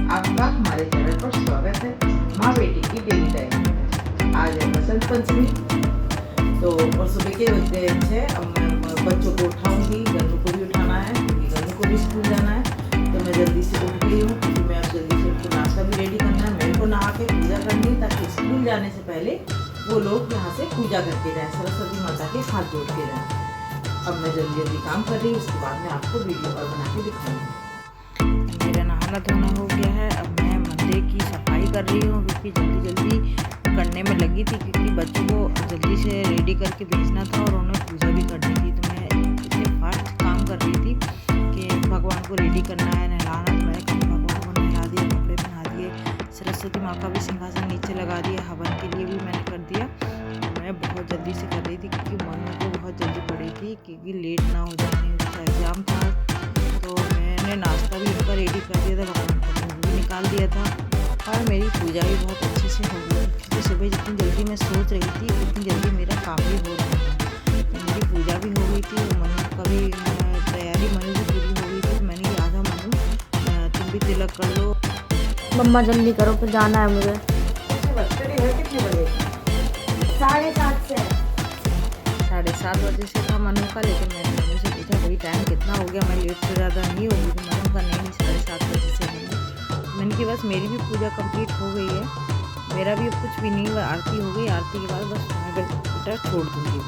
आपका हमारे चैनल पर स्वागत है। माँ बेटी की डेली टाइम में आज है बसंत पंचमी। तो और सुबह के बजते हैं। अब मैं बच्चों को उठाऊंगी, गन्नू को भी उठाना है क्योंकि गन्नू को भी स्कूल जाना है। तो मैं जल्दी से उठ गई हूँ क्योंकि मैं अब जल्दी से उनको नाश्ता भी रेडी करना है। मेरे को नहा के पूजा करनी है ताकि स्कूल जाने से पहले वो लोग यहाँ से पूजा करके जाएँ, सरस्वती माता के हाथ जोड़ के जाएँ। अब मैं जल्दी जल्दी काम कर रही हूँ, उसके बाद मैं आपको वीडियो और बना के दिखाऊंगी। मेरा नहाना धोना हो गया है। अब मैं मंदिर की सफाई कर रही हूँ क्योंकि जल्दी जल्दी करने में लगी थी क्योंकि बच्चों को जल्दी से रेडी करके भेजना था और उन्हें पूजा भी करनी थी। तो मैं इतने फास्ट काम कर रही थी कि भगवान को रेडी करना है, नहलाना धुलाना। भगवान को नहला दिया, कपड़े पहना दिए, सरस्वती माँ का भी सिंहासन नीचे लगा दिया, हवन के लिए भी मैंने कर दिया। मैं बहुत जल्दी से कर रही थी क्योंकि मनु को बहुत जल्दी पड़ी थी क्योंकि लेट ना हो जाए, उसका एग्ज़ाम था। तो मैंने नाश्ता भी उनका रेडी कर दिया था, भगवान का भोग भी निकाल दिया था और मेरी पूजा भी बहुत अच्छे से हो गई क्योंकि सुबह जितनी जल्दी मैं सोच रही थी उतनी जल्दी मेरा काम भी हो रहा था। तो मेरी पूजा भी हो गई थी, मनु का भी तैयारी मनु भी पूरी हो गई थी। तो मैंने कहा था मनु तुम भी तिलक कर लो। मम्मा जल्दी करो, फिर जाना है मुझे। कितने बजे? 7:30 से। 7:30 बजे से था मनु का, लेकिन मैंने मनु से पूछा भाई टाइम कितना हो गया, मैं लेट से ज़्यादा नहीं होगी। तो मनु का नहीं 7:30 बजे से मैंने कि बस मेरी भी पूजा कंप्लीट हो गई है, मेरा भी अब कुछ भी नहीं हुआ। आरती हो गई, आरती के बाद बस मैं बेटा छोड़ दूँगी।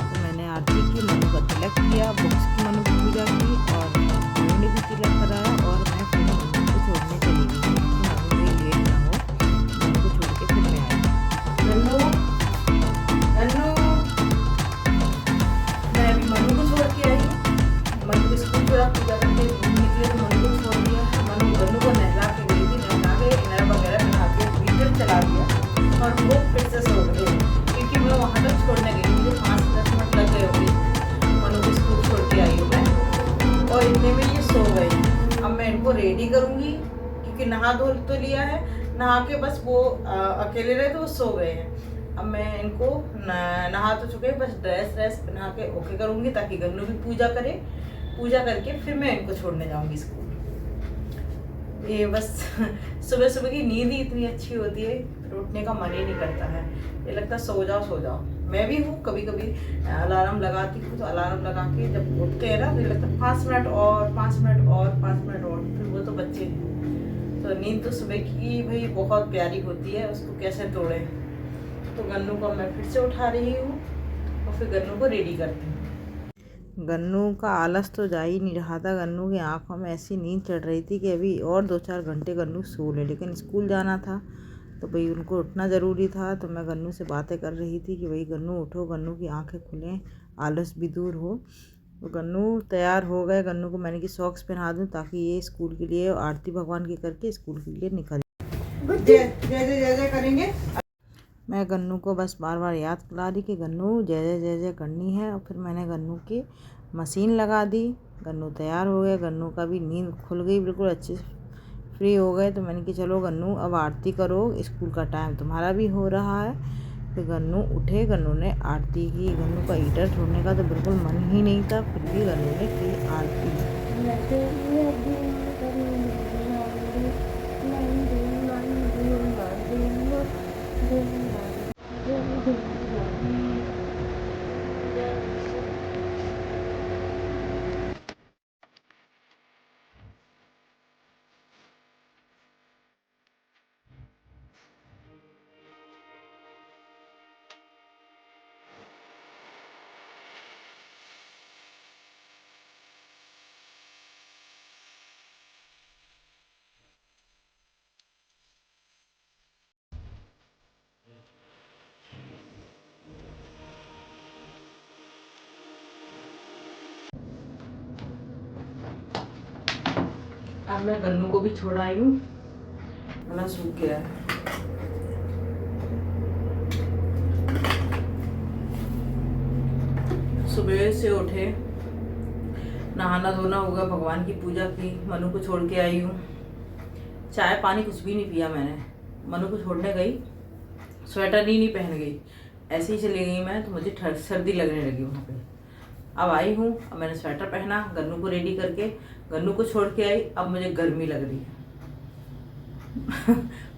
तो मैंने आरती की, मनु का तिलक किया, बुक्स की मनु की पूजा की और मनु ने भी तिलक कराया और मैं फिर मनु को छोड़ने चली गई कि मनु भी लेट ना हो। मनु को छोड़ के फिर मैं आई। गन्नू गन्नू, मैं अभी मनु को छोड़ के आई हूँ। मनु को स्कूल थोड़ा पूजा करके निकले तो मनु को छोड़ दिया है। गन्नू को नहला के गई थी, नहला के इनर वगैरह बना के हीटर चला दिया और वो फिर से सो गए क्योंकि मैं वहाँ तक छोड़ने गई, मुझे 5-10 मिनट लग गए होंगे। मनु को स्कूल छोड़ के आई हूँ मैं और इतने में ये सो गए। अब मैं इनको रेडी करूँगी क्योंकि नहा धो तो लिया है, नहा के बस वो अकेले रहे तो वो सो गए हैं। अब मैं इनको नहा तो चुके, बस ड्रेस बना के ओके करूँगी ताकि गन्नू भी पूजा करे। पूजा करके फिर मैं इनको छोड़ने जाऊँगी स्कूल। ये बस सुबह सुबह की नींद ही इतनी अच्छी होती है, उठने का मन ही नहीं करता है, ये लगता है सो जाओ। मैं भी हूँ, कभी कभी अलार्म लगाती हूँ तो अलार्म लगा के जब उठते हैं ना तो लगता है 5 मिनट और 5 मिनट और 5 मिनट और। फिर वो तो बच्चे हैं, तो नींद तो सुबह की भाई बहुत प्यारी होती है, उसको कैसे तोड़े। तो गन्नू को मैं फिर से उठा रही हूँ और फिर गन्नू को रेडी करती हूँ। गन्नू का आलस तो जा ही नहीं रहा था, गन्नू की आंखों में ऐसी नींद चढ़ रही थी कि अभी और 2-4 घंटे गन्नू सो ले, लेकिन स्कूल जाना था तो भाई उनको उठना ज़रूरी था। तो मैं गन्नू से बातें कर रही थी कि भाई गन्नू उठो, गन्नू की आंखें खुलें, आलस भी दूर हो। तो गन्नू तैयार हो गए। गन्नू को मैंने कि सॉक्स पहना दूँ ताकि ये स्कूल के लिए आरती भगवान की करके स्कूल के लिए निकल जय जय जय करेंगे। मैं गन्नू को बस बार बार याद दिला रही कि गन्नू जय जय करनी है। और फिर मैंने गन्नू की मशीन लगा दी, गन्नू तैयार हो गए, गन्नू का भी नींद खुल गई, बिल्कुल अच्छे से फ्री हो गए। तो मैंने कि चलो गन्नू अब आरती करो, स्कूल का टाइम तुम्हारा भी हो रहा है। तो गन्नू उठे, गन्नू ने आरती की। गन्नू का हीटर छोड़ने का तो बिल्कुल मन ही नहीं था, फिर भी गन्नू ने की आरती। अब मैं गन्नू को भी छोड़ आई हूँ, गला सूख गया है। सुबह से उठे, नहाना धोना होगा, भगवान की पूजा की, मनु को छोड़ के आई हूँ। चाय पानी कुछ भी नहीं पिया मैंने। मनु को छोड़ने गई, स्वेटर ही नहीं पहन गई, ऐसे ही चली गई मैं। तो मुझे सर्दी लगने लगी वहाँ पे। अब आई हूँ, अब मैंने स्वेटर पहना, गन्नू को रेडी करके गन्नू को छोड़ के आई। अब मुझे गर्मी लग रही है।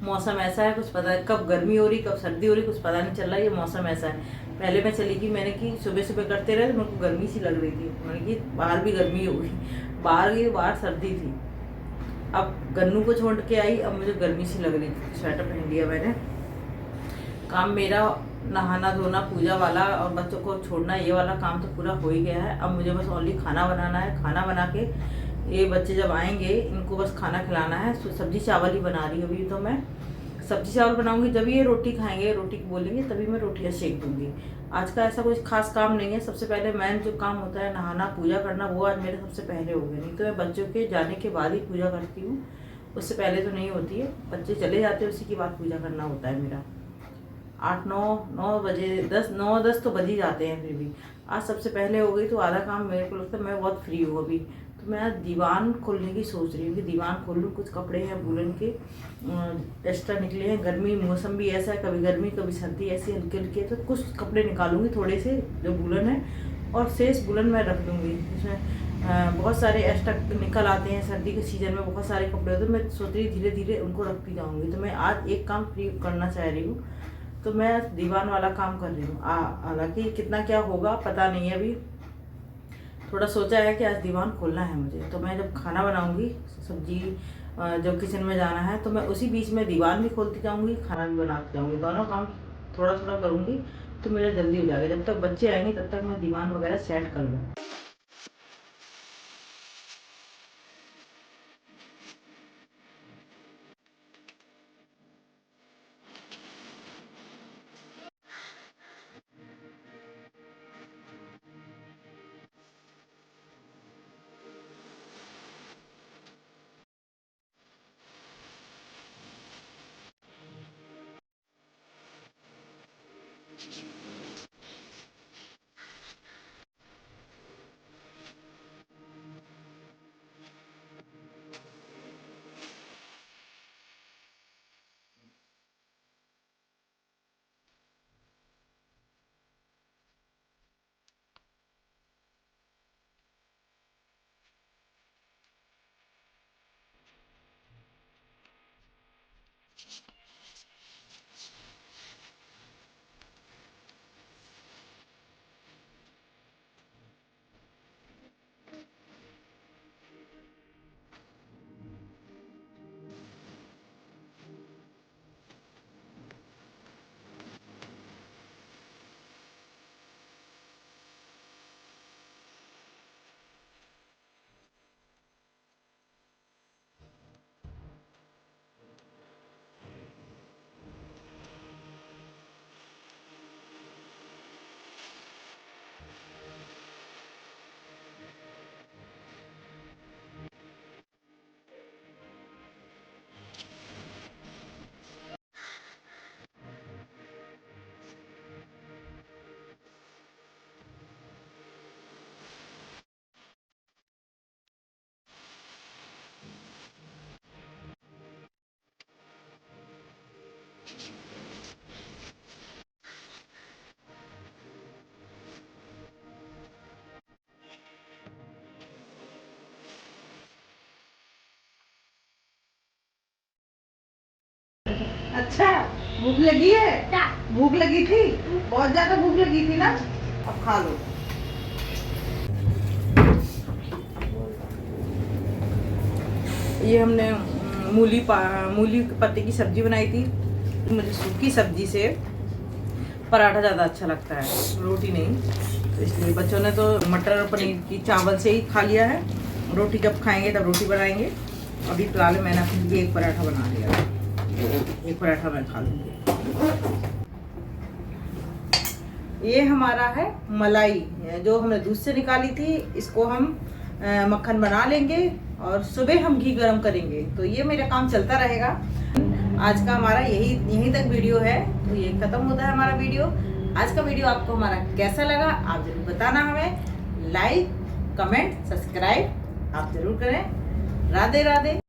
मौसम ऐसा है, कुछ पता है कब गर्मी हो रही कब सर्दी हो रही, कुछ पता नहीं चल रहा है। ये मौसम ऐसा है। पहले मैं चली गई, मैंने कि सुबह सुबह करते रहे तो मेरे को गर्मी सी लग रही थी। मैंने कि बाहर भी गर्मी होगी, बाहर गई बाहर सर्दी थी। अब गन्नू को छोड़ के आई, अब मुझे गर्मी सी लग रही थी, स्वेटर पहन लिया मैंने। काम मेरा नहाना धोना पूजा वाला और बच्चों को छोड़ना, ये वाला काम तो पूरा हो ही गया है। अब मुझे बस ओनली खाना बनाना है। खाना बना के ये बच्चे जब आएंगे इनको बस खाना खिलाना है। सब्जी चावल ही बना रही हूँ अभी तो मैं। सब्जी चावल बनाऊंगी जब ये रोटी खाएंगे, रोटी बोलेंगे तभी मैं रोटियाँ सेक दूंगी। आज का ऐसा कोई खास काम नहीं है। सबसे पहले मेन जो काम होता है नहाना पूजा करना, वो आज मेरे सबसे पहले हो गया। नहीं तो मैं बच्चों के जाने के बाद ही पूजा करती हूँ, उससे पहले तो नहीं होती है। बच्चे चले जाते हैं उसी के बाद पूजा करना होता है मेरा। 8-9 बजे 10 तो बज ही जाते हैं। फिर भी आज सबसे पहले हो गई तो आधा काम मेरे को लगता है मैं बहुत फ्री हूँ अभी। तो मैं आज दीवान खोलने की सोच रही हूँ कि दीवान खोल लूँ। कुछ कपड़े हैं वूलन के एक्स्ट्रा निकले हैं। गर्मी मौसम भी ऐसा है, कभी गर्मी कभी सर्दी ऐसी हल्की हल्की है, तो कुछ कपड़े निकालूंगी थोड़े से जो वूलन है, और शेष वूलन मैं रख दूँगी। इसमें बहुत सारे एक्स्ट्रा निकल आते हैं सर्दी के सीज़न में, बहुत सारे कपड़े होते हैं। मैं सोच रही धीरे धीरे उनको रखती जाऊँगी। तो मैं आज एक काम फ्री करना चाह रही हूँ, तो मैं दीवान वाला काम कर रही हूँ। हालांकि कितना क्या होगा पता नहीं है अभी। थोड़ा सोचा है कि आज दीवान खोलना है मुझे। तो मैं जब खाना बनाऊंगी, सब्जी जब किचन में जाना है, तो मैं उसी बीच में दीवान भी खोलती जाऊंगी, खाना भी बनाती जाऊंगी। दोनों काम थोड़ा थोड़ा करूंगी तो मेरा जल्दी हो जाएगा। जब तक बच्चे आएंगे तब तक मैं दीवान वगैरह सेट कर लूँ। अच्छा, भूख लगी है? भूख लगी थी, बहुत ज्यादा भूख लगी थी ना? अब खा लो। ये हमने मूली पत्ते की सब्जी बनाई थी। मुझे सूखी सब्जी से पराठा ज़्यादा अच्छा लगता है, रोटी नहीं। तो इसलिए बच्चों ने तो मटर और पनीर की चावल से ही खा लिया है। रोटी जब खाएंगे तब रोटी बनाएंगे। अभी फिलहाल मैंने अपने लिए एक पराठा बना लिया, एक पराठा मैं खा लूँगी। ये हमारा है मलाई, जो हमने दूध से निकाली थी। इसको हम मक्खन बना लेंगे और सुबह हम घी गरम करेंगे। तो ये मेरा काम चलता रहेगा। आज का हमारा यहीं तक वीडियो है। तो ये खत्म होता है हमारा वीडियो। आज का वीडियो आपको हमारा कैसा लगा आप जरूर बताना हमें। लाइक कमेंट सब्सक्राइब आप जरूर करें। राधे राधे।